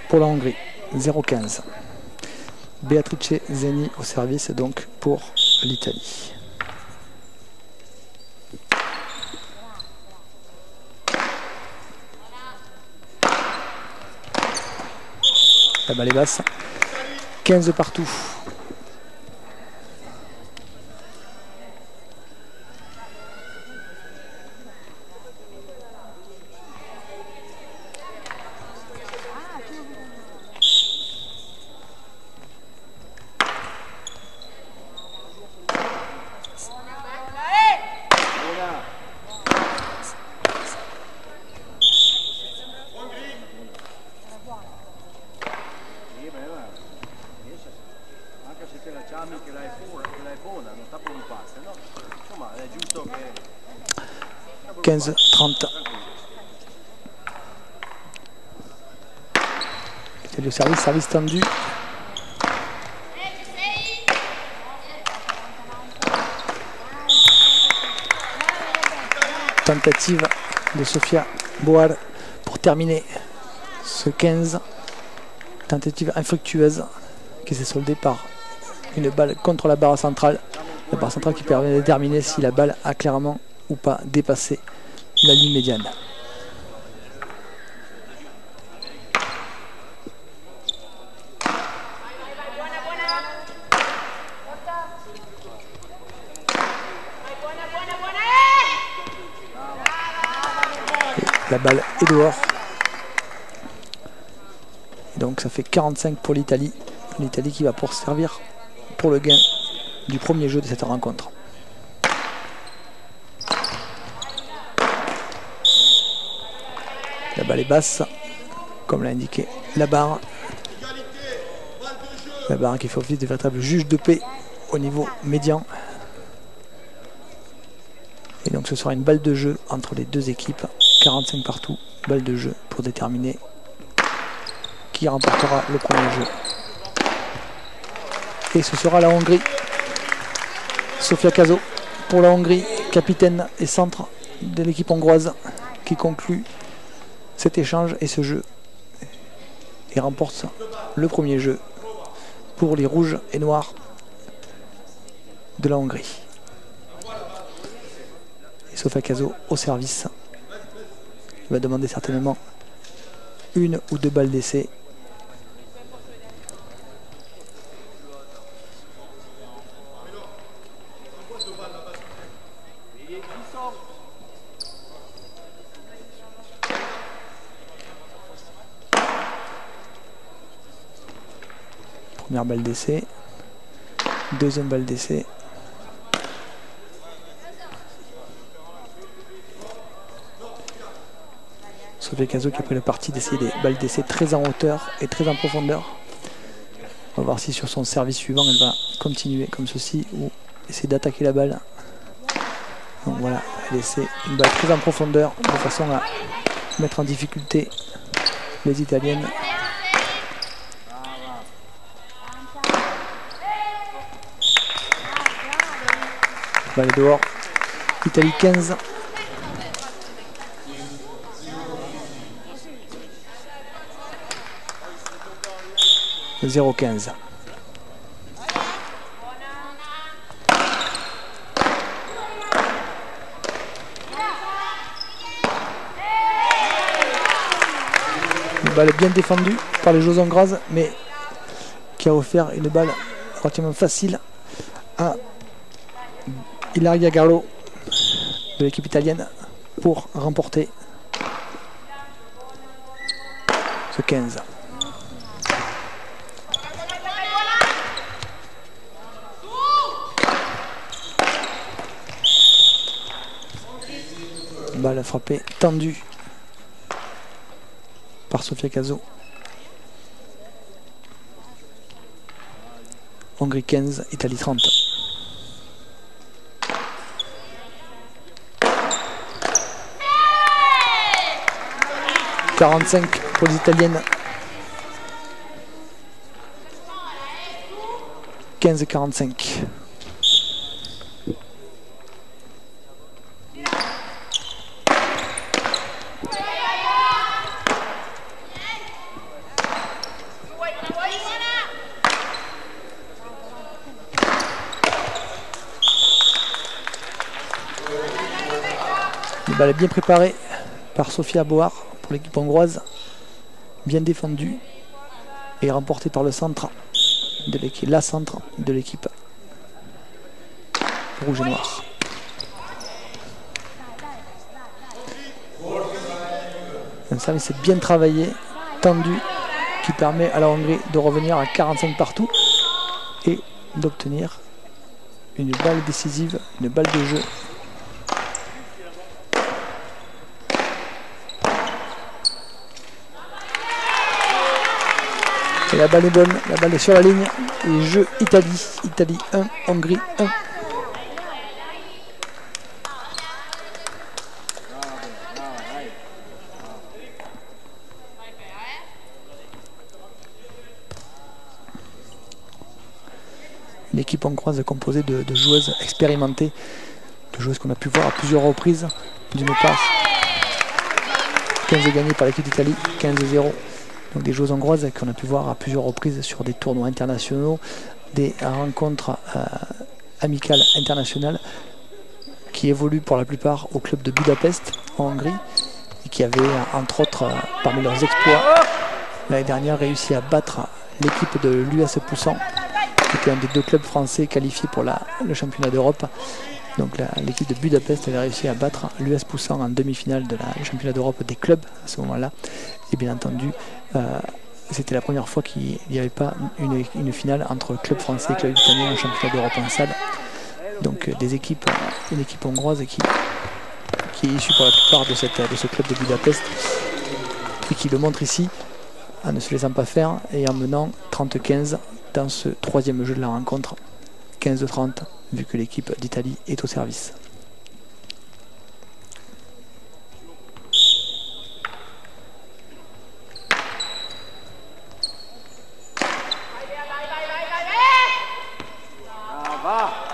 pour la Hongrie, 0-15. Beatrice Zeni au service donc pour l'Italie. La balle est basse, 15 partout. che la è buona, non sta per un passo, no? Insomma, è giusto che... 15-30. C'est le service tendu. Tentative de Sofia Boal pour terminer ce 15. Tentative infructueuse qui s'est soldée par une balle contre la barre centrale. La barre centrale qui permet de déterminer si la balle a clairement ou pas dépassé la ligne médiane. La balle est dehors. Et donc ça fait 45 pour l'Italie. L'Italie qui va pour servir pour le gain du premier jeu de cette rencontre. La balle est basse, comme l'a indiqué la barre. La barre qui fait office de véritable juge de paix au niveau médian. Et donc ce sera une balle de jeu entre les deux équipes. 45 partout, balle de jeu pour déterminer qui remportera le premier jeu. Et ce sera la Hongrie. Sofia Caso pour la Hongrie, capitaine et centre de l'équipe hongroise, qui conclut cet échange et ce jeu et remporte le premier jeu pour les rouges et noirs de la Hongrie. Et Sofia Caso au service. Il va demander certainement une ou deux balles d'essai. Première balle d'essai, deuxième balle d'essai. Sofia Caso qui a pris le parti d'essayer des balles d'essai très en hauteur et très en profondeur. On va voir si sur son service suivant elle va continuer comme ceci ou essayer d'attaquer la balle. Donc voilà, elle essaie une balle très en profondeur de façon à mettre en difficulté les Italiennes. Balle dehors. Italie 15. « 0-15. » Une balle bien défendue par les joueurs hongroises, mais qui a offert une balle relativement facile à Ilaria Gallo de l'équipe italienne pour remporter ce 15. Balle frappée tendue par Sofia Caso. Hongrie 15, Italie 30. 45 pour les Italiennes. 15-45. La balle est bien préparée par Sophia Boar pour l'équipe hongroise, bien défendue et remportée par le centre de l'équipe, la centre de l'équipe rouge et noir. Un service bien travaillé, tendu, qui permet à la Hongrie de revenir à 45 partout et d'obtenir une balle décisive, une balle de jeu. Et la balle est bonne, la balle est sur la ligne. Et jeu Italie. Italie 1, Hongrie 1. Une équipe hongroise composée de joueuses expérimentées, de joueuses qu'on a pu voir à plusieurs reprises. D'une part, 15 gagnés par l'équipe d'Italie, 15-0. Donc des joueuses hongroises qu'on a pu voir à plusieurs reprises sur des tournois internationaux, des rencontres amicales internationales, qui évoluent pour la plupart au club de Budapest en Hongrie et qui avaient entre autres parmi leurs exploits l'année dernière réussi à battre l'équipe de l'US Poussan, qui était un des deux clubs français qualifiés pour le championnat d'Europe. Donc l'équipe de Budapest avait réussi à battre l'US Poussan en demi-finale de le championnat d'Europe des clubs à ce moment-là. Et bien entendu, c'était la première fois qu'il n'y avait pas une finale entre club français et club italien en championnat d'Europe en salle. Donc une équipe hongroise qui est issue pour la plupart de ce club de Budapest et qui le montre ici en ne se laissant pas faire et en menant 30-15 dans ce troisième jeu de la rencontre. 15-30 vu que l'équipe d'Italie est au service.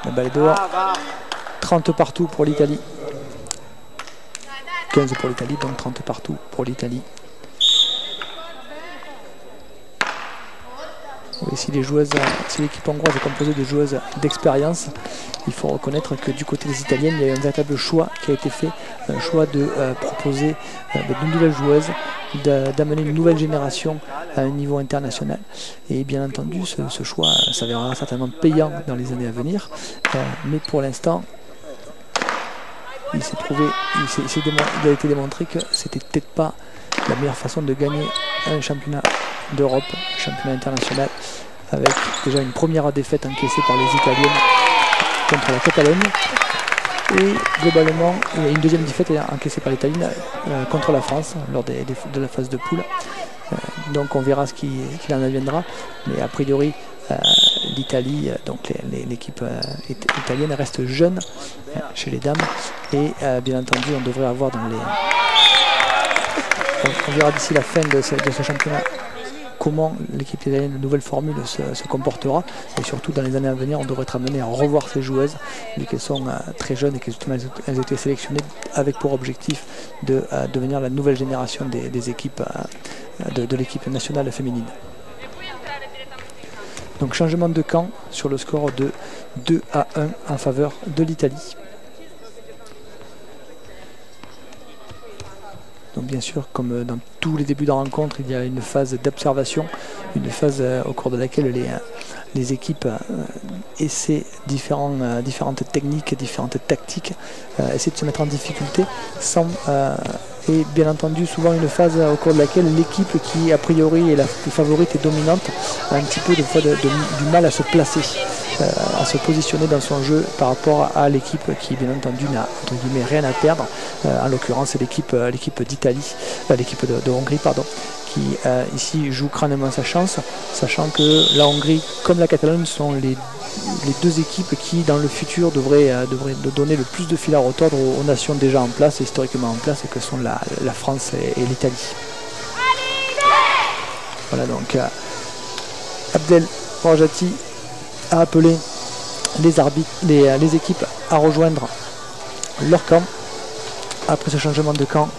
La balle est dehors. 30 partout pour l'Italie. 15 pour l'Italie, donc 30 partout pour l'Italie. Et si l'équipe hongroise est composée de joueuses d'expérience, il faut reconnaître que du côté des Italiennes, il y a eu un véritable choix qui a été fait, un choix de proposer de nouvelles joueuses, d'amener une nouvelle génération à un niveau international. Et bien entendu, ce choix s'avérera certainement payant dans les années à venir, mais pour l'instant, il a été démontré que c'était peut-être pas la meilleure façon de gagner un championnat d'Europe, un championnat international, avec déjà une première défaite encaissée par les Italiennes contre la Catalogne et globalement une deuxième défaite encaissée par l'Italie contre la France lors de la phase de poule. Donc on verra ce qu'il en adviendra, mais a priori l'Italie, donc l'équipe italienne reste jeune chez les dames et bien entendu on devrait avoir on verra d'ici la fin de ce championnat comment l'équipe italienne de nouvelle formule se comportera, et surtout dans les années à venir on devrait être amené à revoir ces joueuses vu qu'elles sont très jeunes et qu'elles ont été sélectionnées avec pour objectif de devenir la nouvelle génération des équipes de l'équipe nationale féminine. Donc changement de camp sur le score de 2-1 en faveur de l'Italie. Donc bien sûr, comme dans tous les débuts de rencontre, il y a une phase d'observation, une phase au cours de laquelle les équipes essaient différentes techniques, différentes tactiques, essaient de se mettre en difficulté et bien entendu souvent une phase au cours de laquelle l'équipe qui a priori est la plus favorite et dominante a un petit peu de fois du mal à se placer, à se positionner dans son jeu par rapport à l'équipe qui bien entendu n'a entre guillemets rien à perdre, en l'occurrence l'équipe d'Italie, l'équipe de Hongrie pardon, qui ici joue crânement sa chance, sachant que la Hongrie comme la Catalogne sont les deux équipes qui dans le futur devraient donner le plus de fil à retordre aux nations déjà en place, historiquement en place, et que sont la France et l'Italie. Voilà, donc Abdel Rajati a appelé les arbitres, les équipes à rejoindre leur camp après ce changement de camp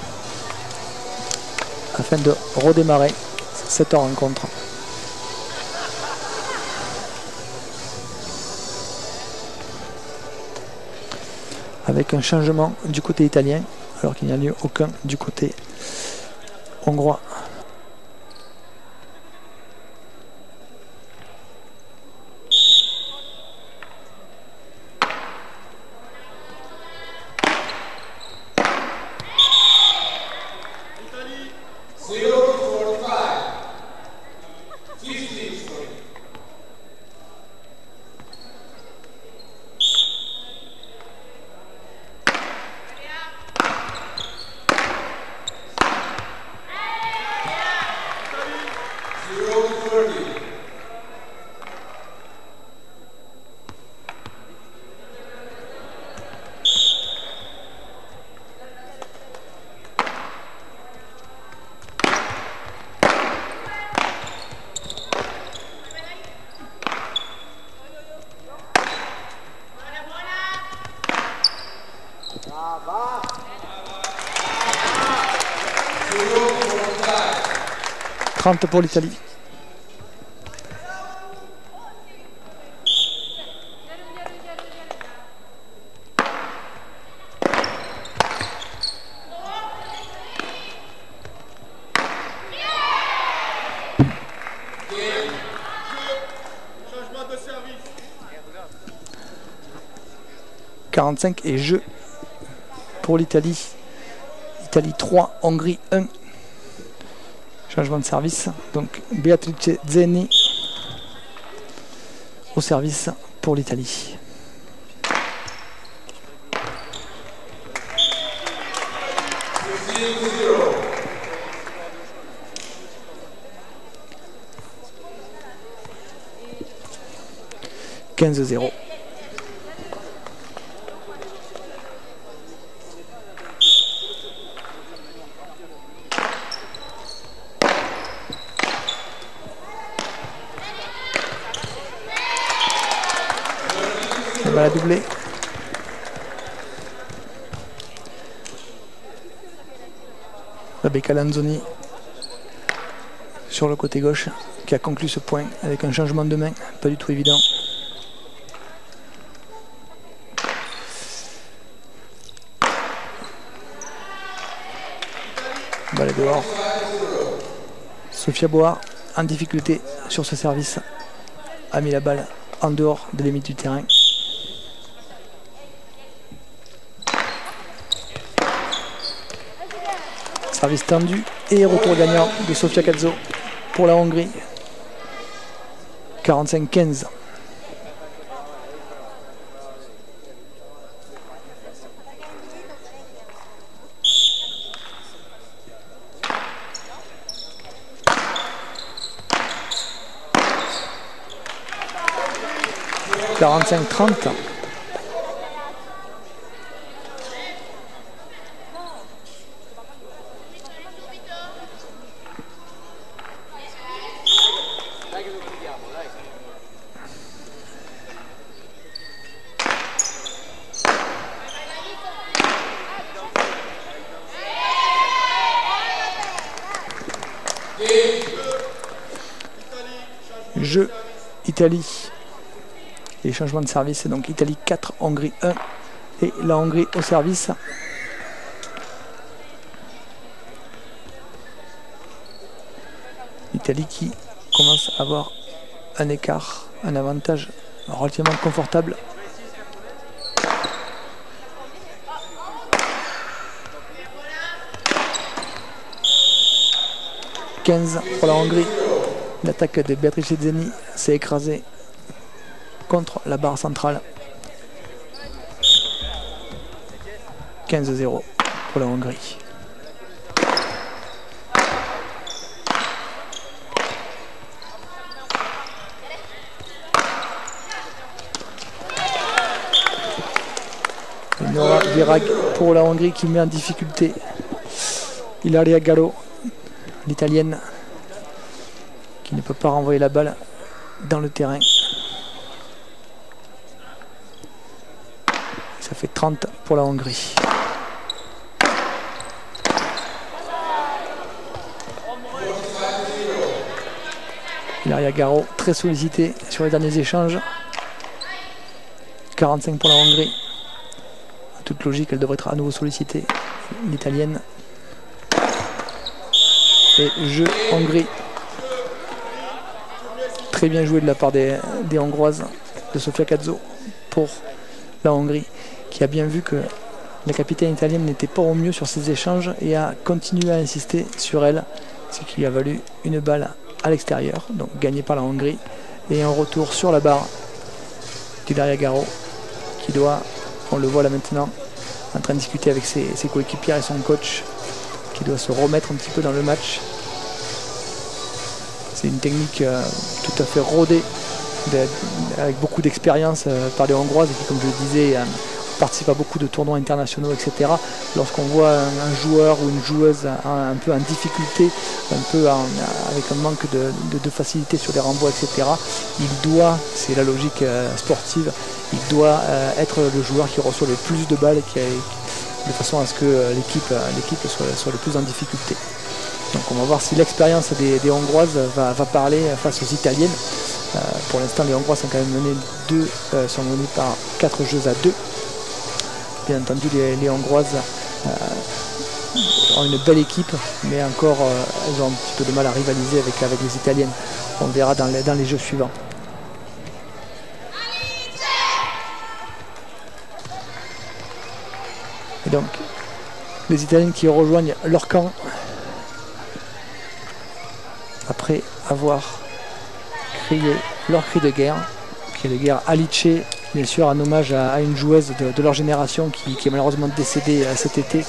afin de redémarrer cette rencontre. Avec un changement du côté italien alors qu'il n'y a lieu aucun du côté hongrois. Va. 30 pour l'Italie. Changement de service. 45 et jeu pour l'Italie. Italie 3, Hongrie 1. Changement de service. Donc Beatrice Zeni au service pour l'Italie. « 15-0. On va la doubler. Rebecca Lanzoni sur le côté gauche qui a conclu ce point avec un changement de main pas du tout évident. Balle dehors. Sofia Boa en difficulté sur ce service a mis la balle en dehors des limites du terrain. Service tendu et retour gagnant de Sofia Cazzo pour la Hongrie. 45-15. « 45-30. » Jeu Italie. Les changements de service, donc Italie 4, Hongrie 1 et la Hongrie au service. Italie qui commence à avoir un écart, un avantage relativement confortable. « 15 pour la Hongrie. L'attaque de Beatrice Zeni s'est écrasée contre la barre centrale. 15-0 pour la Hongrie. Nora Virag pour la Hongrie qui met en difficulté Ilaria Gallo, l'italienne. qui ne peut pas renvoyer la balle dans le terrain. Ça fait 30 pour la Hongrie. Ilaria Garo très sollicité sur les derniers échanges. 45 pour la Hongrie. En toute logique, elle devrait être à nouveau sollicitée. L'Italienne. Et jeu Hongrie. Très bien joué de la part des Hongroises, de Sofia Cazzo pour la Hongrie, qui a bien vu que la capitaine italienne n'était pas au mieux sur ses échanges et a continué à insister sur elle, ce qui lui a valu une balle à l'extérieur, donc gagnée par la Hongrie, et un retour sur la barre d'Ilaria Garo, qui doit, on le voit là maintenant, en train de discuter avec ses coéquipiers et son coach, qui doit se remettre un petit peu dans le match. C'est une technique tout à fait rodée, avec beaucoup d'expérience par les Hongroises, et qui, comme je le disais, participe à beaucoup de tournois internationaux, etc. Lorsqu'on voit un joueur ou une joueuse un peu en difficulté, avec un manque de facilité sur les renvois, etc., il doit, c'est la logique sportive, il doit être le joueur qui reçoit le plus de balles, de façon à ce que l'équipe soit le plus en difficulté. Donc on va voir si l'expérience des Hongroises va parler face aux Italiennes. Pour l'instant, les Hongroises sont quand même menées par 4 jeux à 2. Bien entendu, les Hongroises ont une belle équipe, mais encore elles ont un petit peu de mal à rivaliser avec les Italiennes. On verra dans les jeux suivants. Et donc, les Italiennes qui rejoignent leur camp après avoir crié leur cri de guerre, Alice, bien sûr, en hommage à une joueuse de leur génération qui est malheureusement décédée cet été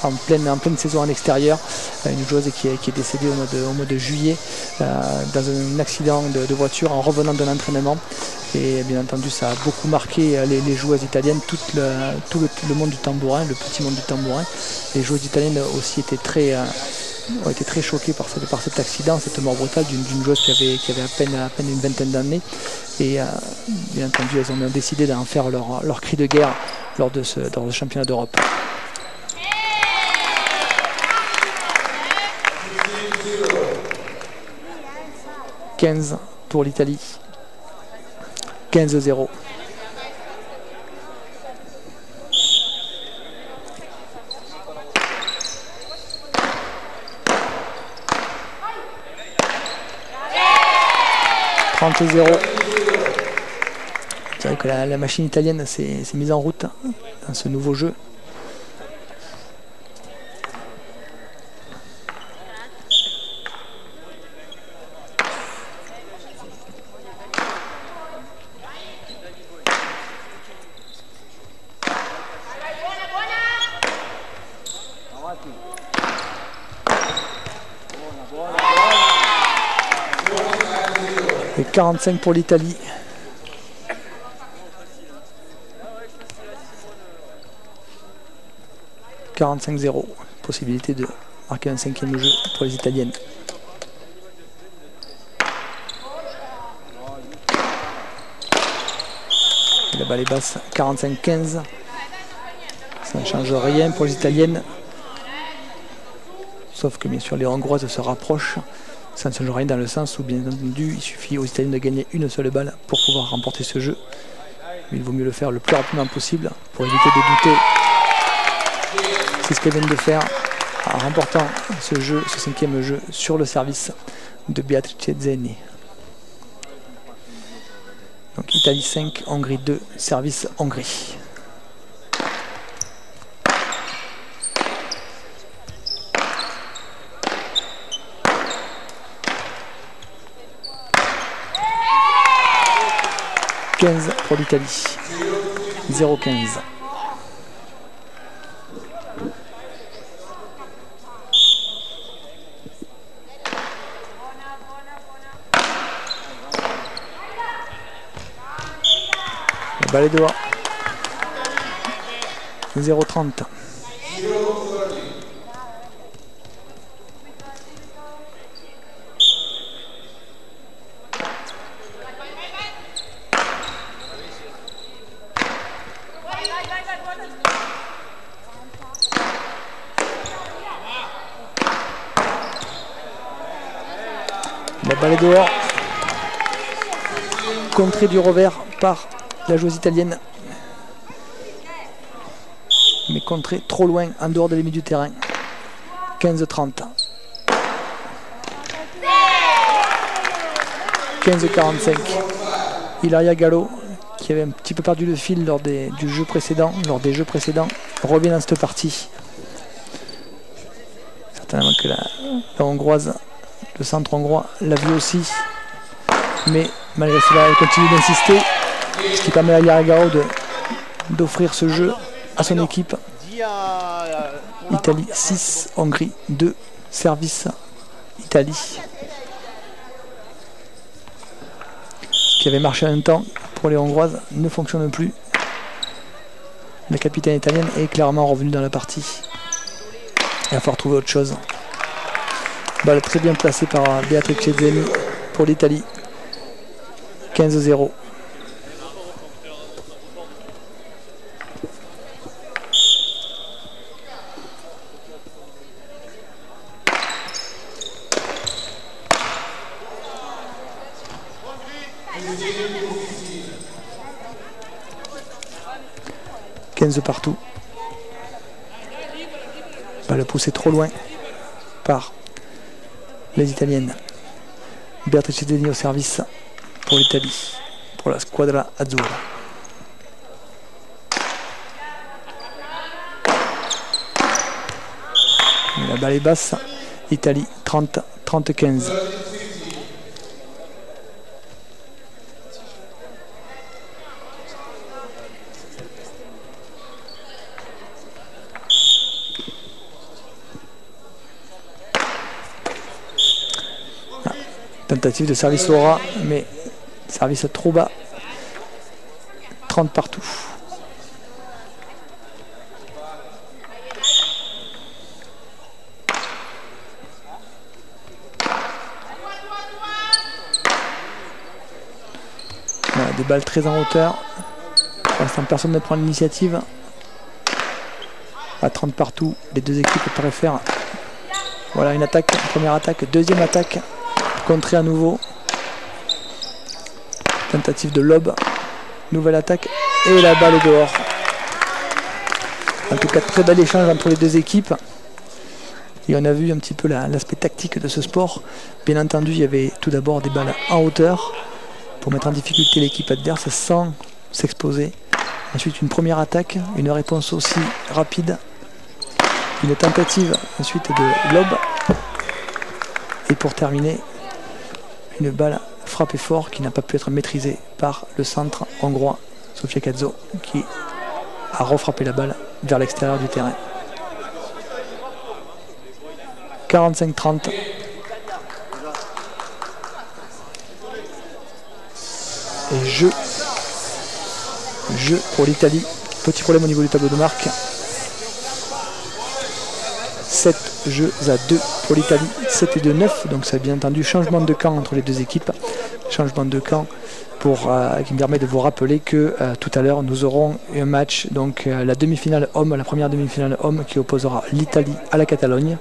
en pleine saison en extérieur. Une joueuse qui est décédée au mois de juillet dans un accident de voiture en revenant d'un entraînement. Et bien entendu, ça a beaucoup marqué les joueuses italiennes, tout le monde du tambourin, le petit monde du tambourin. Les joueuses italiennes aussi ont été très choquées par cet accident, cette mort brutale d'une joueuse qui avait à peine une vingtaine d'années. Et bien entendu, elles ont décidé d'en faire leur cri de guerre lors de ce championnat d'Europe. « 15 pour l'Italie. 15-0. C'est vrai que la machine italienne s'est mise en route dans ce nouveau jeu. Et 45 pour l'Italie. « 45-0 ». Possibilité de marquer un 5e jeu pour les Italiennes. Et la balle est basse. 45-15. Ça ne change rien pour les Italiennes. Sauf que bien sûr les Hongroises se rapprochent. Ça ne change rien dans le sens où bien entendu il suffit aux Italiennes de gagner une seule balle pour pouvoir remporter ce jeu. Mais il vaut mieux le faire le plus rapidement possible pour éviter de douter. C'est ce qu'elles viennent de faire en remportant ce 5e jeu sur le service de Beatrice Zeni. Donc Italie 5, Hongrie 2, service Hongrie. « 15 pour l'Italie. 0-15. La balle est dehors. 0-30. La balle est dehors. Contrée du revers par la joueuse italienne. Mais contrée trop loin, en dehors de la limite du terrain. 15-30. 15-45. Hilaria Gallo, qui avait un petit peu perdu le fil lors des jeux précédents, revient dans cette partie. Certainement que la hongroise, le centre hongrois, l'a vu aussi. Mais malgré cela, elle continue d'insister, ce qui permet à Hilaria Gallo d'offrir ce jeu à son équipe. Italie 6, Hongrie 2, service Italie. Ce qui avait marché un temps pour les Hongroises ne fonctionne plus. La capitaine italienne est clairement revenue dans la partie. Il va falloir trouver autre chose. Balle très bien placée par Beatrice Cezzeni pour l'Italie. 15-0. Partout. Balle poussée trop loin par les Italiennes. Beatrice Cezzeni au service pour l'Italie, pour la Squadra Azzurra. La balle est basse. Italie 30-15. Tentative de service Laura, mais service trop bas. 30 partout. Voilà, des balles très en hauteur. Pour l'instant, personne ne prend l'initiative. À 30 partout, les deux équipes préfèrent. Voilà une attaque, une première attaque, deuxième attaque. Contré à nouveau. Tentative de lob. Nouvelle attaque. Et la balle est dehors. En tout cas, très bel échange entre les deux équipes. Et on a vu un petit peu l'aspect tactique de ce sport. Bien entendu, il y avait tout d'abord des balles en hauteur pour mettre en difficulté l'équipe adverse sans s'exposer. Ensuite, une première attaque. Une réponse aussi rapide. Une tentative ensuite de lob. Et pour terminer, une balle frappée fort qui n'a pas pu être maîtrisée par le centre hongrois Sofia Cazzo qui a refrappé la balle vers l'extérieur du terrain. 45-30. Et jeu pour l'Italie. Petit problème au niveau du tableau de marque. 7 jeux à 2 pour l'Italie, 7 et 2, 9, donc ça a bien entendu changement de camp entre les deux équipes, changement de camp qui me permet de vous rappeler que tout à l'heure nous aurons un match, donc la demi-finale homme, la première demi-finale homme qui opposera l'Italie à la Catalogne,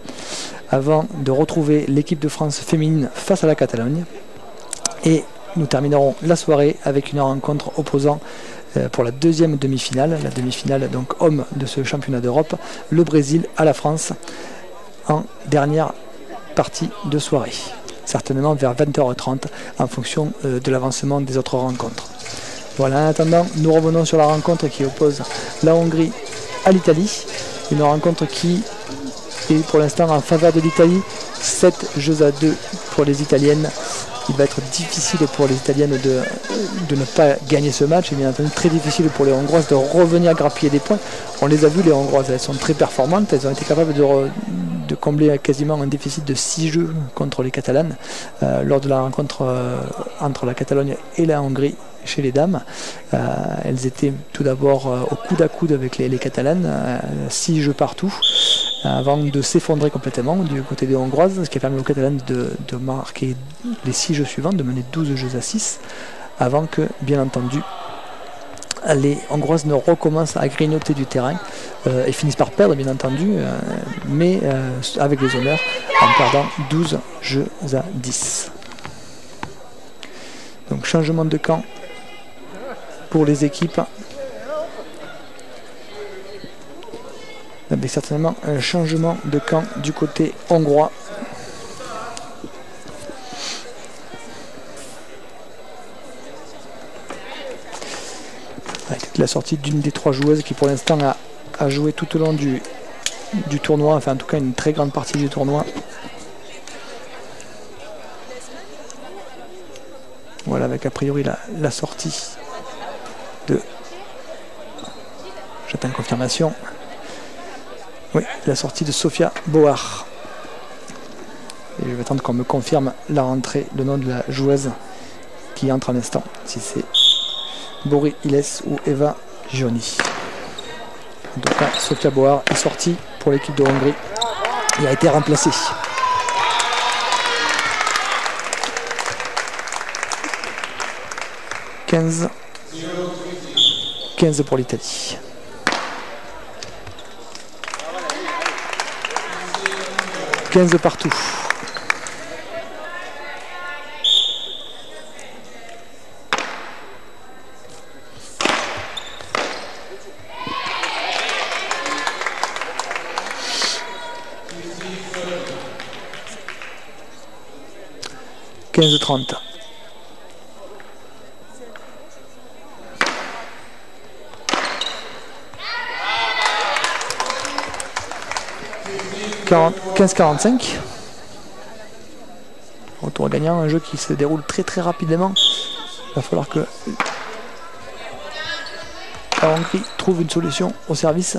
avant de retrouver l'équipe de France féminine face à la Catalogne, et nous terminerons la soirée avec une rencontre opposant pour la deuxième demi-finale, la demi-finale donc homme de ce championnat d'Europe, le Brésil à la France en dernière partie de soirée, certainement vers 20h30 en fonction de l'avancement des autres rencontres. Voilà, en attendant, nous revenons sur la rencontre qui oppose la Hongrie à l'Italie, une rencontre qui est pour l'instant en faveur de l'Italie, 7 jeux à 2 pour les Italiennes. Il va être difficile pour les Italiennes de ne pas gagner ce match, et bien entendu très difficile pour les Hongroises de revenir grappiller des points. On les a vus, les Hongroises, elles sont très performantes, elles ont été capables de combler quasiment un déficit de 6 jeux contre les Catalanes lors de la rencontre entre la Catalogne et la Hongrie chez les dames. Elles étaient tout d'abord au coude à coude avec les Catalanes, 6 jeux partout, avant de s'effondrer complètement du côté des Hongroises, ce qui a permis aux Catalanes de marquer les 6 jeux suivants, de mener 12 jeux à 6, avant que, bien entendu, les Hongroises ne recommencent à grignoter du terrain et finissent par perdre, bien entendu, mais avec les honneurs, en perdant 12 jeux à 10. Donc changement de camp pour les équipes. Avec certainement un changement de camp du côté hongrois. Avec la sortie d'une des 3 joueuses qui pour l'instant a joué tout au long du tournoi, enfin en tout cas une très grande partie du tournoi. Voilà, avec a priori la sortie de... J'attends confirmation. Oui, la sortie de Sofia Boar. Et je vais attendre qu'on me confirme la rentrée, le nom de la joueuse qui entre en instant, si c'est Bori Iles ou Eva Gioni. En tout cas, Sofia Boar est sortie pour l'équipe de Hongrie. Il a été remplacé. 15 pour l'Italie. « 15 partout. « 15-30. » 15-45. Retour gagnant, un jeu qui se déroule très très rapidement. Il va falloir que la Hongrie trouve une solution au service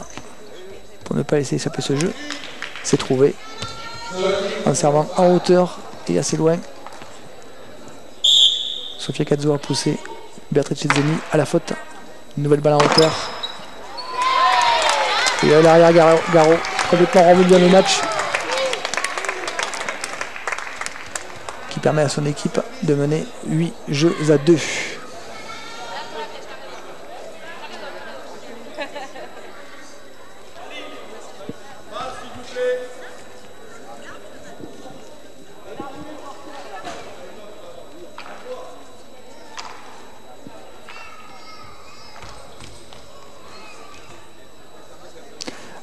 pour ne pas laisser échapper ce jeu. C'est trouvé en servant en hauteur et assez loin. Sofia Cazzo a poussé Beatrice Zeni à la faute. Une nouvelle balle en hauteur. Et à l'arrière Garot complètement revenu dans le match, qui permet à son équipe de mener 8 jeux à 2.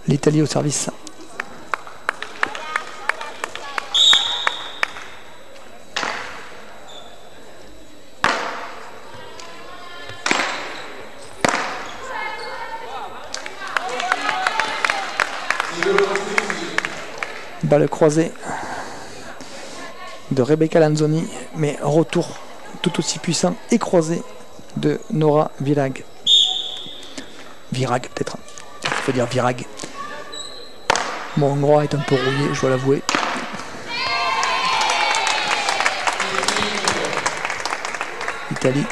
L'Italie au service. Balle croisée de Rebecca Lanzoni, mais retour tout aussi puissant et croisé de Nora Virag. Virag peut-être, il faut dire Virag. Mon hongrois est un peu rouillé, je dois l'avouer. Italie,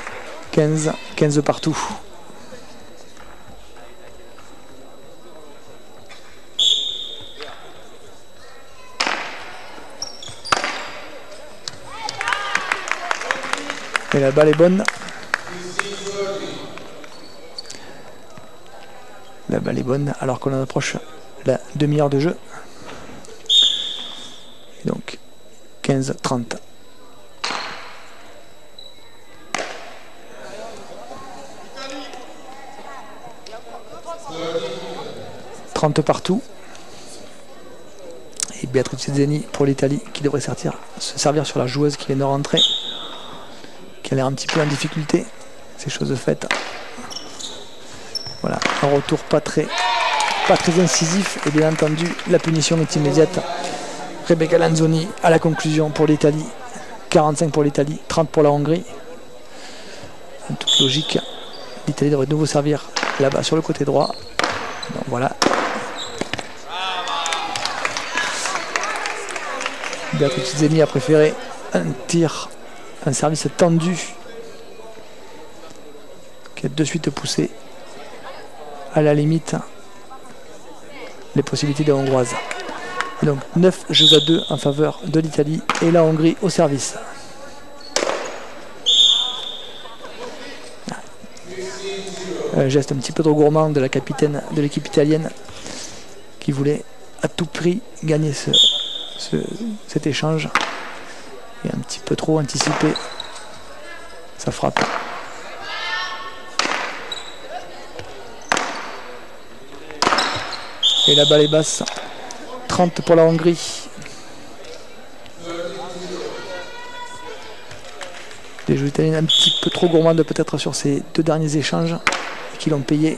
15 partout. Et la balle est bonne. La balle est bonne alors qu'on en approche la demi-heure de jeu. Et donc 15-30. « 30 partout. Et Beatrice Zeni pour l'Italie qui devrait se servir sur la joueuse qui vient de rentrer, qui a l'air un petit peu en difficulté. C'est chose faite. Voilà, un retour pas très incisif et bien entendu la punition est immédiate. Rebecca Lanzoni à la conclusion pour l'Italie. 45 pour l'Italie, 30 pour la Hongrie. En toute logique, l'Italie devrait de nouveau servir là-bas sur le côté droit. Donc voilà. Beatrice Zeni a préféré un service tendu qui a de suite poussé à la limite les possibilités des Hongroises. Et donc 9 jeux à 2 en faveur de l'Italie et la Hongrie au service. Un geste un petit peu trop gourmand de la capitaine de l'équipe italienne qui voulait à tout prix gagner cet échange et un petit peu trop anticipé Ça frappe. Et la balle est basse. 30 pour la Hongrie. Les joueurs italiens un petit peu trop gourmandes peut-être sur ces deux derniers échanges qui l'ont payé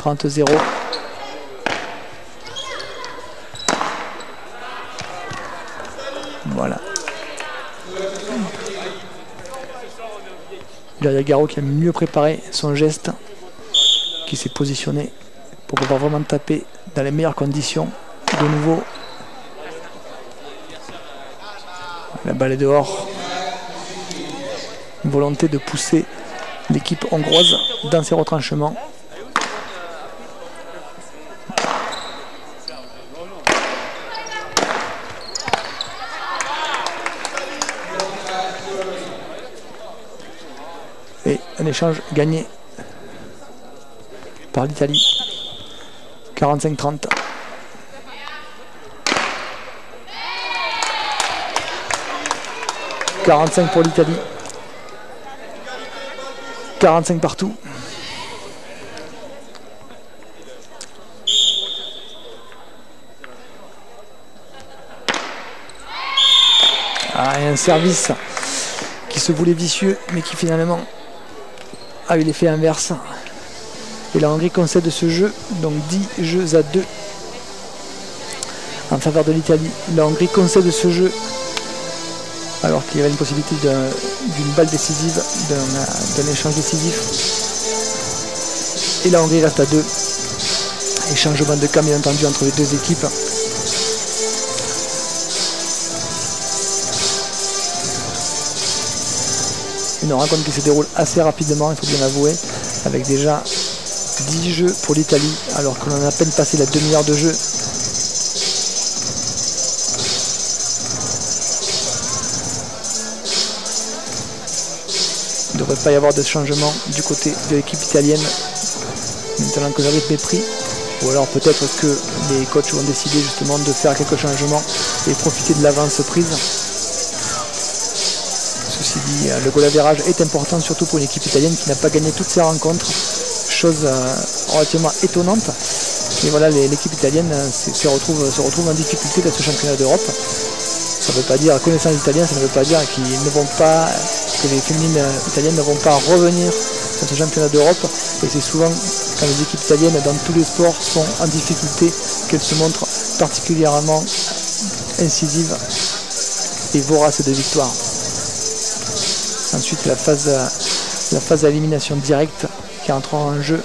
30-0. Voilà. Ilaria Garo qui a mieux préparé son geste, qui s'est positionné pour pouvoir vraiment taper dans les meilleures conditions. De nouveau, la balle est dehors. Une volonté de pousser l'équipe hongroise dans ses retranchements. Et un échange gagné par l'Italie. 45-30. « 45 pour l'Italie. 45 partout. Ah, et un service qui se voulait vicieux, mais qui finalement a eu l'effet inverse. Et la Hongrie concède ce jeu, donc 10 jeux à 2 en faveur de l'Italie. La Hongrie concède ce jeu alors qu'il y avait une possibilité d'une balle décisive, d'un échange décisif. Et la Hongrie reste à 2. Et changement de camp bien entendu entre les deux équipes. Une rencontre qui se déroule assez rapidement, il faut bien l'avouer, avec déjà 10 jeux pour l'Italie, alors que l'on a à peine passé la demi-heure de jeu. Il ne devrait pas y avoir de changement du côté de l'équipe italienne, maintenant que le rythme est pris. Ou alors peut-être que les coachs ont décidé justement de faire quelques changements et profiter de l'avance prise. Ceci dit, le goal average est important, surtout pour une équipe italienne qui n'a pas gagné toutes ses rencontres. Chose relativement étonnante. Et voilà, l'équipe italienne se retrouve en difficulté dans ce championnat d'Europe. Ça ne veut pas dire, connaissant les Italiens, ça ne veut pas dire qu'ils ne vont pas, que les féminines italiennes ne vont pas revenir dans ce championnat d'Europe. Et c'est souvent quand les équipes italiennes dans tous les sports sont en difficulté qu'elles se montrent particulièrement incisives et voraces de victoire. Ensuite, la phase d'élimination directe qui entrera en jeu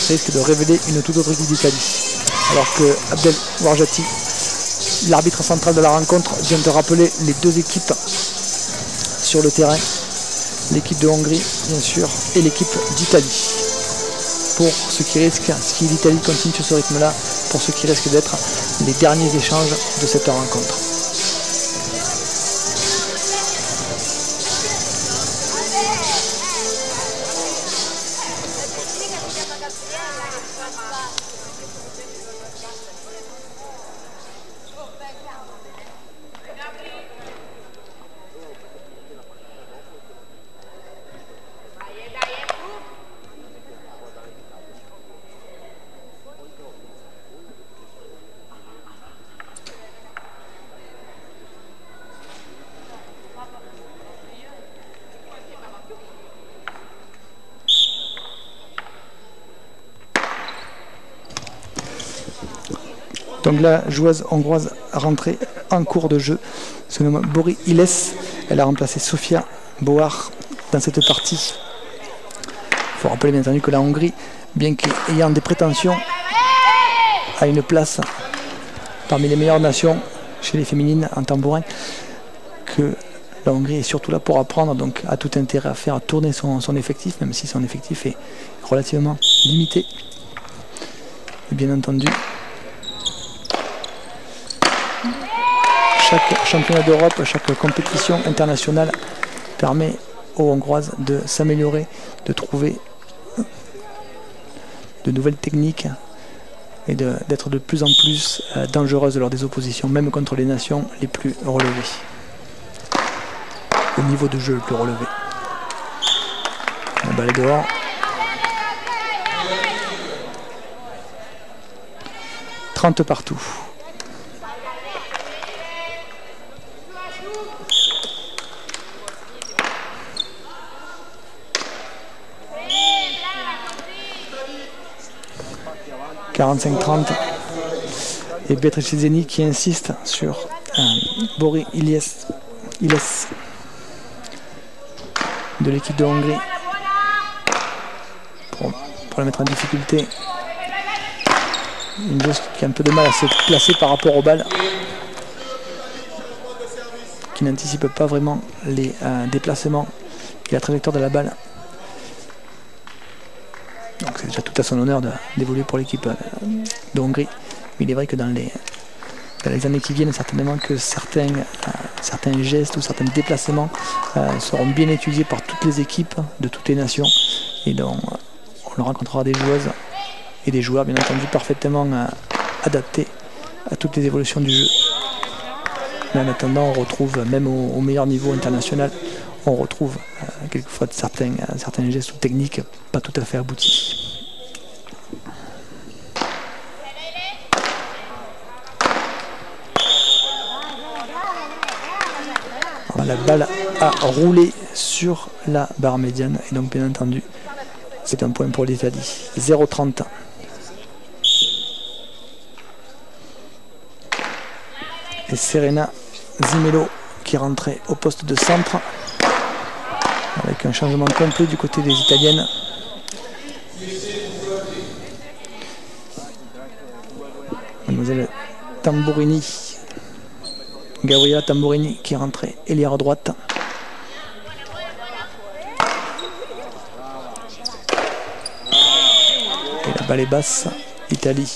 risque de révéler une toute autre équipe d'Italie. Alors que Abdel Warjati, l'arbitre central de la rencontre, vient de rappeler les deux équipes sur le terrain. L'équipe de Hongrie, bien sûr, et l'équipe d'Italie. Pour ce qui risque, si l'Italie continue sur ce rythme-là, pour ce qui risque d'être les derniers échanges de cette rencontre. Donc la joueuse hongroise rentrée en cours de jeu se nomme Bori Iles. Elle a remplacé Sofia Boar dans cette partie. Il faut rappeler bien entendu que la Hongrie, bien qu'ayant des prétentions à une place parmi les meilleures nations chez les féminines en tambourin, que la Hongrie est surtout là pour apprendre, donc a tout intérêt à faire tourner son effectif, même si son effectif est relativement limité. Et bien entendu, chaque championnat d'Europe, chaque compétition internationale permet aux Hongroises de s'améliorer, de trouver de nouvelles techniques et d'être de plus en plus dangereuses lors des oppositions, même contre les nations les plus relevées. au niveau de jeu le plus relevé. La balle est dehors. « 30 partout. « 45-30. Et Beatrice Zeni qui insiste sur Boris Iles de l'équipe de Hongrie pour la mettre en difficulté. Une joueuse qui a un peu de mal à se placer par rapport aux balles, qui n'anticipe pas vraiment les déplacements et la trajectoire de la balle. Donc c'est déjà tout à son honneur d'évoluer pour l'équipe de Hongrie. Mais il est vrai que dans les années qui viennent, certainement que certains gestes ou certains déplacements seront bien étudiés par toutes les équipes de toutes les nations. Et donc on rencontrera des joueuses et des joueurs bien entendu parfaitement adaptés à toutes les évolutions du jeu. Mais en attendant, on retrouve même au meilleur niveau international, on retrouve quelquefois certains gestes ou techniques pas tout à fait aboutis. La balle a roulé sur la barre médiane et donc bien entendu c'est un point pour l'Italie. 0-30. Et Serena Zimelo qui rentrait au poste de centre avec un changement complet du côté des Italiennes. Mademoiselle Tamburini, Gabriela Tamburini qui rentrait ailière à droite. Et la balle est basse, Italie.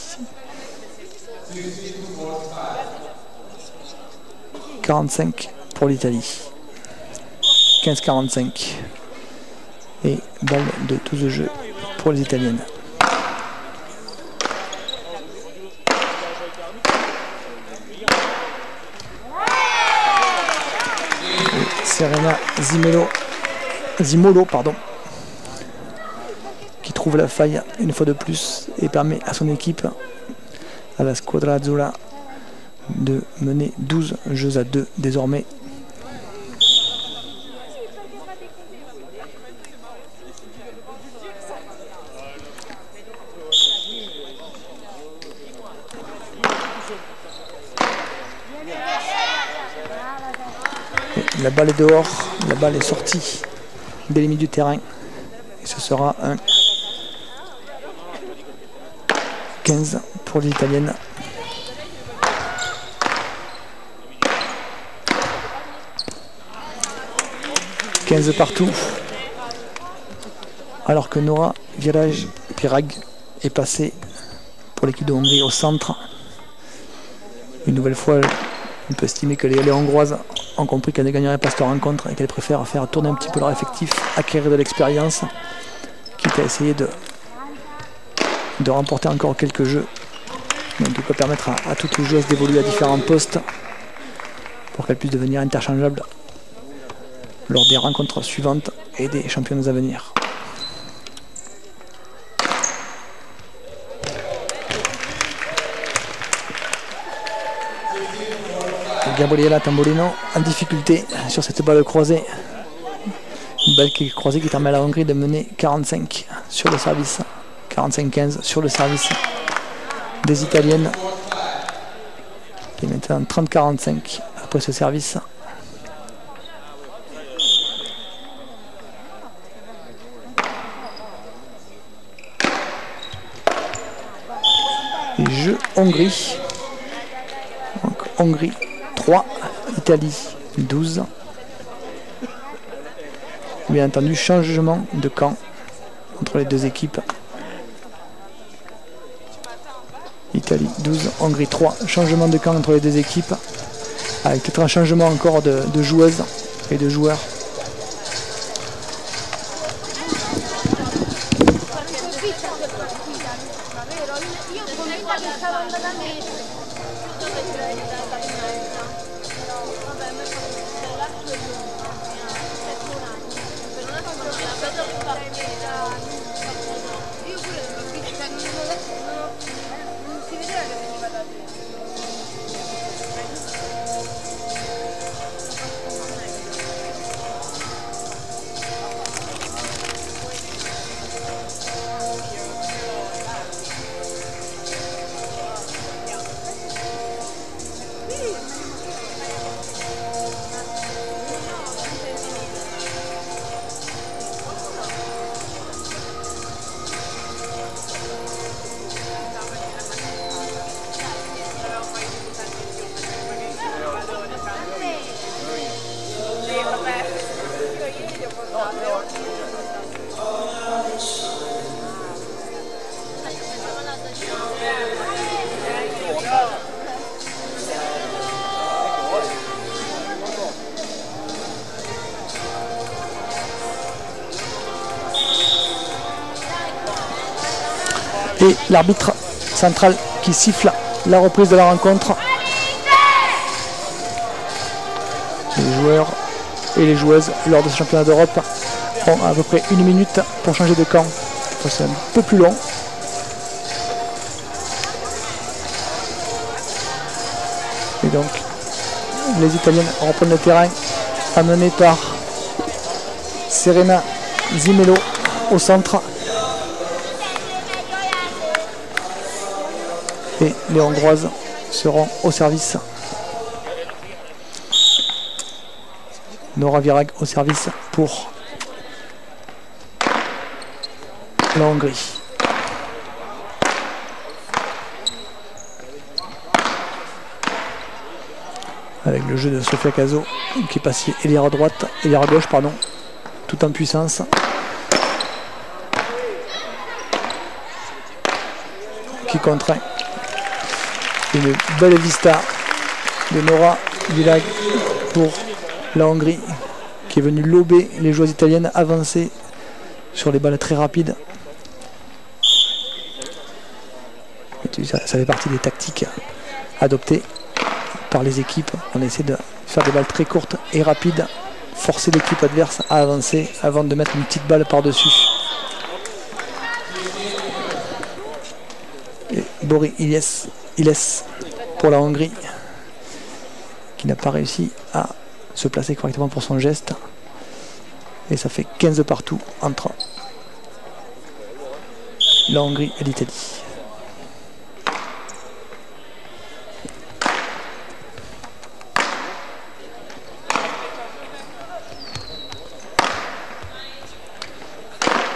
45 pour l'Italie. 15-45. Et balle de touche de jeu pour les Italiennes. Serena Zimolo, qui trouve la faille une fois de plus et permet à son équipe, à la Squadra Azzurra, de mener 12 jeux à 2 désormais. La balle est dehors, la balle est sortie des limites du terrain et ce sera un 15 pour les Italiennes. « 15 partout » alors que Nora Virag est passée pour l'équipe de Hongrie au centre. Une nouvelle fois, on peut estimer que les Hongroises ont compris qu'elles ne gagneraient pas cette rencontre et qu'elles préfèrent faire tourner un petit peu leur effectif, acquérir de l'expérience, quitte à essayer de remporter encore quelques jeux. Donc il peut permettre à toutes les joueuses d'évoluer à différents postes pour qu'elles puissent devenir interchangeables lors des rencontres suivantes et des championnats à venir. Gabriela Tamburino en difficulté sur cette balle croisée. Une balle qui est croisée qui permet à la Hongrie de mener 45 sur le service. 45-15 sur le service des Italiennes. Et maintenant 30-45 après ce service. Et jeu Hongrie. Donc Hongrie 3, Italie 12. Bien entendu, changement de camp entre les deux équipes. Italie 12, Hongrie 3. Changement de camp entre les deux équipes. Avec peut-être un changement encore de joueuses et de joueurs. Et l'arbitre central qui siffle la reprise de la rencontre. Les joueurs et les joueuses lors de ce championnat d'Europe ont à peu près 1 minute pour changer de camp. C'est un peu plus long. Et donc les Italiennes reprennent le terrain, amenées par Serena Zimelo au centre. Et les Hongroises seront au service. Nora Virag au service pour la Hongrie. Avec le jeu de Sofia Caso qui est passé ailière à droite, ailière à gauche, pardon, tout en puissance. Qui contraint une belle vista de Nora Virag pour la Hongrie, qui est venue lober les joueuses italiennes avancées sur les balles très rapides. Ça fait partie des tactiques adoptées par les équipes. On essaie de faire des balles très courtes et rapides, forcer l'équipe adverse à avancer avant de mettre une petite balle par-dessus. Et Bori Iles pour la Hongrie, qui n'a pas réussi à se placer correctement pour son geste. Et ça fait 15 partout entre la Hongrie et l'Italie.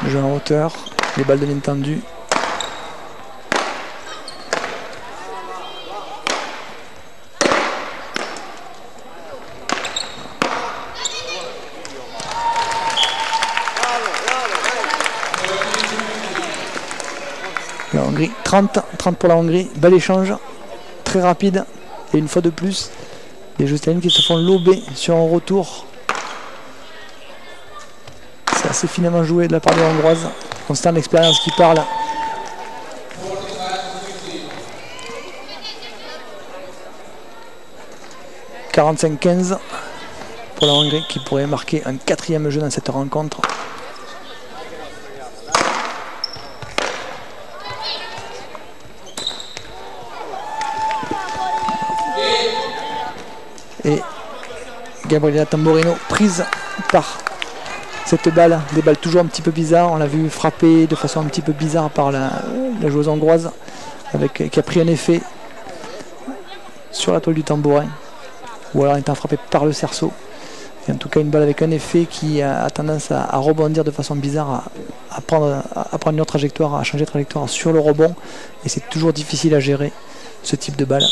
Le jeu en hauteur, les balles de ligne tendue. La Hongrie, 30 pour la Hongrie, bel échange, très rapide. Et une fois de plus, les joueurs italiens qui se font lober sur un retour. C'est assez finement joué de la part des Hongroises. On sent l'expérience qui parle. « 45-15 pour la Hongrie qui pourrait marquer un 4e jeu dans cette rencontre. » Et Gabriela Tamborino prise par cette balle, des balles toujours un petit peu bizarres. On l'a vu frapper de façon un petit peu bizarre par la joueuse hongroise, qui a pris un effet sur la toile du tambourin, ou alors étant frappée par le cerceau. Et en tout cas une balle avec un effet qui a tendance à rebondir de façon bizarre, à prendre une autre trajectoire, à changer de trajectoire sur le rebond. Et c'est toujours difficile à gérer ce type de balle.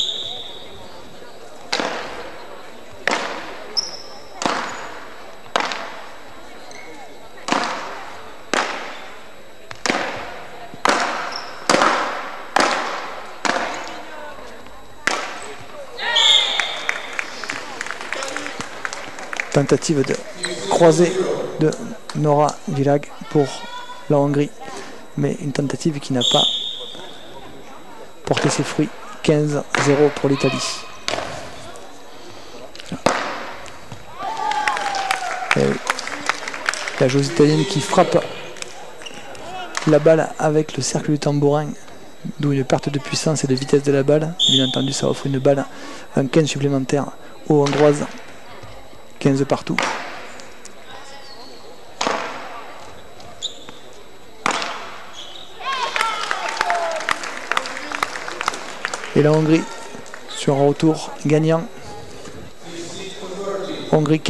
Tentative de croisée de Nora Virag pour la Hongrie, mais une tentative qui n'a pas porté ses fruits. 15-0 pour l'Italie. La joueuse italienne qui frappe la balle avec le cercle du tambourin, d'où une perte de puissance et de vitesse de la balle. Bien entendu, ça offre une balle, un 15 supplémentaire aux Hongroises. 15 partout. Et la Hongrie sur un retour gagnant. Hongrie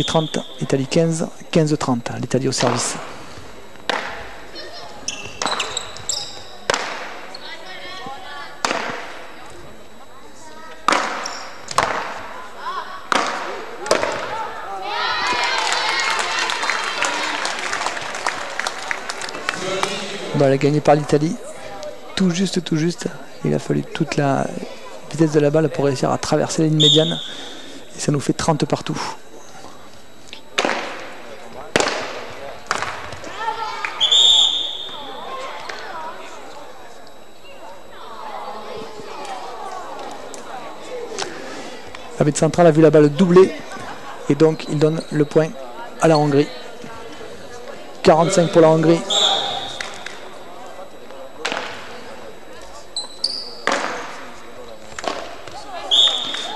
30, Italie 15, 15-30. L'Italie au service. Balle gagnée par l'Italie, tout juste. Il a fallu toute la vitesse de la balle pour réussir à traverser la ligne médiane. Et ça nous fait 30 partout. L'arbitre central a vu la balle doubler et donc il donne le point à la Hongrie. 45 pour la Hongrie.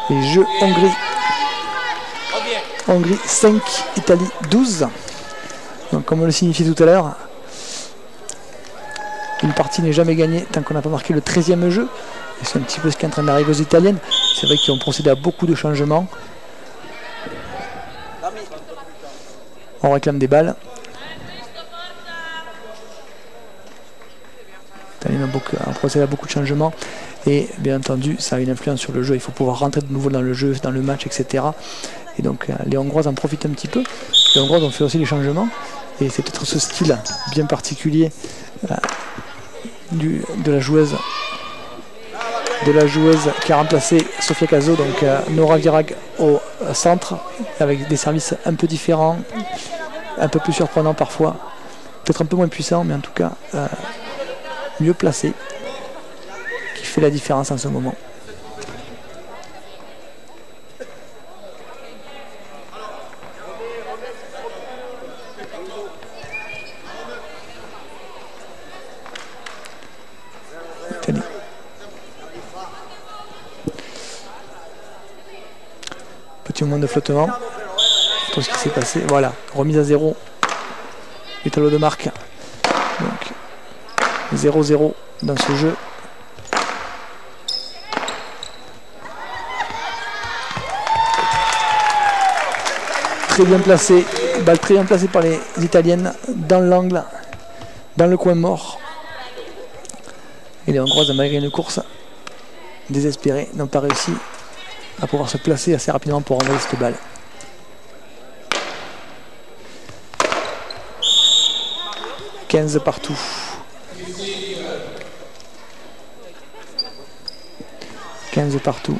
Et jeu Hongrie. Hongrie 5, Italie 12. Donc comme on le signifiait tout à l'heure, une partie n'est jamais gagnée tant qu'on n'a pas marqué le 13e jeu. Et c'est un petit peu ce qui est en train d'arriver aux Italiennes. C'est vrai qu'ils ont procédé à beaucoup de changements. On réclame des balles. L'Italie a procédé à beaucoup de changements. Et bien entendu, ça a une influence sur le jeu. Il faut pouvoir rentrer de nouveau dans le jeu, dans le match, etc. Et donc les Hongroises en profitent un petit peu. Les Hongroises ont fait aussi des changements. Et c'est peut-être ce style bien particulier de la joueuse qui a remplacé Sofia Caso, donc Nora Virag au centre, avec des services un peu différents, un peu plus surprenants parfois, peut-être un peu moins puissants, mais en tout cas mieux placés, qui fait la différence en ce moment. Petit moment de flottement pour ce qui s'est passé. Voilà, remise à 0 du tableau de marque. Donc 0-0 dans ce jeu. Très bien placé, balle très bien placée par les Italiennes dans l'angle, dans le coin mort. Et les Hongroises, malgré une course désespérée, n'ont pas réussi à pouvoir se placer assez rapidement pour envoyer cette balle. « 15 partout. » 15 partout.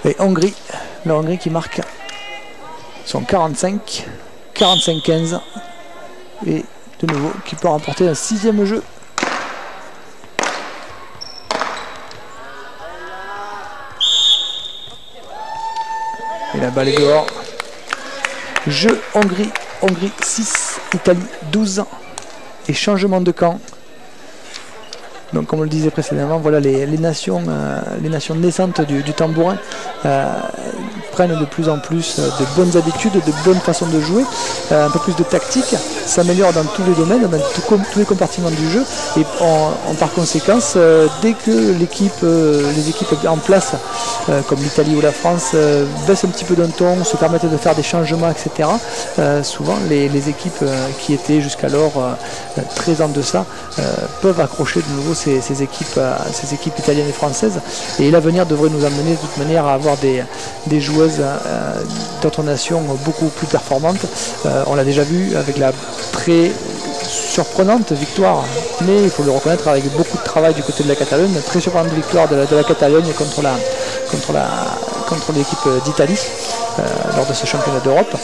Et Hongrie, la Hongrie qui marque son 45, 45-15, et de nouveau qui peut remporter un 6e jeu. Et la balle est dehors. Jeu Hongrie, Hongrie 6, Italie 12, et changement de camp. Donc comme on le disait précédemment, voilà les nations naissantes du tambourin prennent de plus en plus de bonnes habitudes, de bonnes façons de jouer, un peu plus de tactique, s'améliorent dans tous les domaines, dans tous les compartiments du jeu, et par conséquence, dès que les équipes en place, comme l'Italie ou la France, baissent un petit peu d'un ton, se permettent de faire des changements, etc., souvent les équipes qui étaient jusqu'alors très en deçà peuvent accrocher de nouveau ces équipes italiennes et françaises, et l'avenir devrait nous amener de toute manière à avoir des joueuses d'autres nations beaucoup plus performantes. On l'a déjà vu avec la très surprenante victoire, mais il faut le reconnaître, avec beaucoup de travail du côté de la Catalogne, très surprenante victoire de la Catalogne contre l'équipe d'Italie lors de ce championnat d'Europe.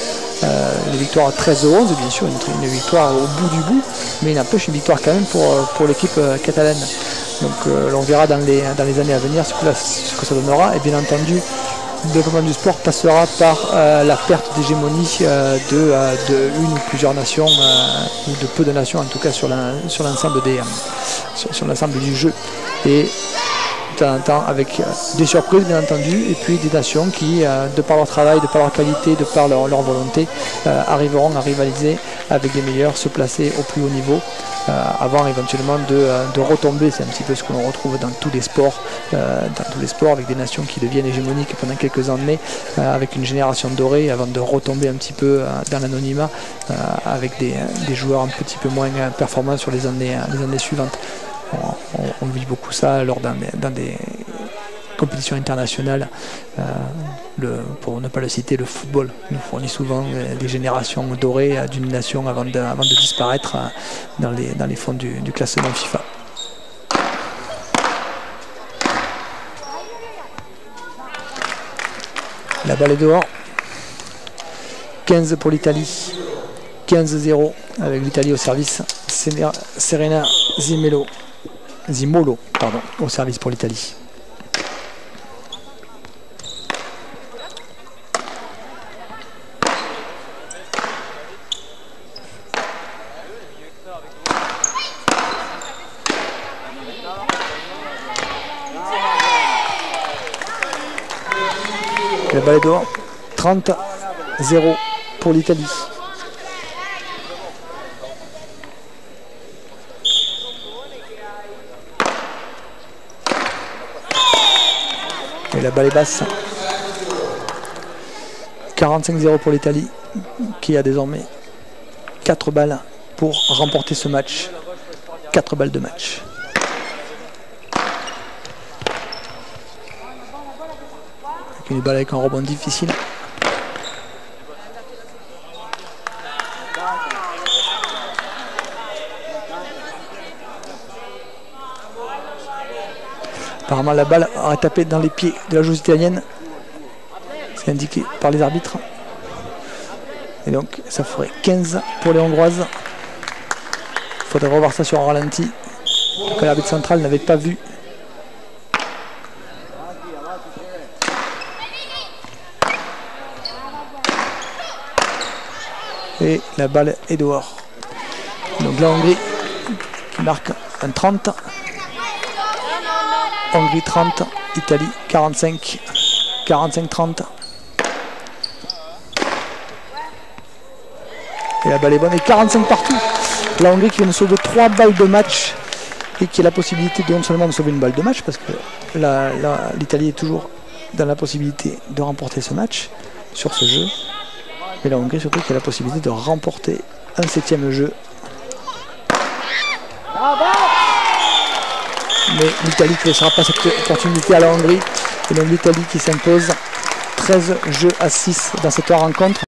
Les victoires 13-11, bien sûr, une victoire au bout du bout, mais il n'empêche une victoire quand même pour l'équipe catalane. Donc on verra dans les années à venir ce que ça donnera, et bien entendu le développement du sport passera par la perte d'hégémonie de une ou plusieurs nations, ou de peu de nations en tout cas sur l'ensemble du jeu, et de temps en temps avec des surprises bien entendu, et puis des nations qui de par leur travail, de par leur qualité, de par leur volonté, arriveront à rivaliser avec les meilleurs, se placer au plus haut niveau, avant éventuellement de retomber. C'est un petit peu ce que l'on retrouve dans tous les sports, avec des nations qui deviennent hégémoniques pendant quelques années, avec une génération dorée, avant de retomber un petit peu dans l'anonymat, avec des joueurs un petit peu moins performants sur les années suivantes. On vit beaucoup ça lors dans compétitions internationales. Pour ne pas le citer, le football nous fournit souvent des générations dorées d'une nation avant de disparaître dans les fonds du classement FIFA. La balle est dehors. 15 pour l'Italie. 15-0 avec l'Italie au service. Serena Zimolo au service pour l'Italie. La balle est dehors. 30-0 pour l'Italie. Et la balle est basse. 45-0 pour l'Italie, qui a désormais 4 balles pour remporter ce match. 4 balles de match. Une balle avec un rebond difficile. Apparemment la balle aurait tapé dans les pieds de la joueuse italienne. C'est indiqué par les arbitres. Et donc ça ferait 15 pour les Hongroises. Il faudrait revoir ça sur un ralenti que l'arbitre central n'avait pas vu. Et la balle est dehors. Donc la Hongrie qui marque un 30. Hongrie 30, Italie 45. 45-30. Et la balle est bonne. Et 45 partout. La Hongrie qui vient de sauver 3 balles de match. Et qui a la possibilité non seulement de sauver une balle de match, parce que l'Italie est toujours dans la possibilité de remporter ce match sur ce jeu. Et la Hongrie surtout qui a la possibilité de remporter un 7e jeu. Mais l'Italie ne laissera pas cette opportunité à la Hongrie. Et donc l'Italie qui s'impose 13 jeux à 6 dans cette rencontre.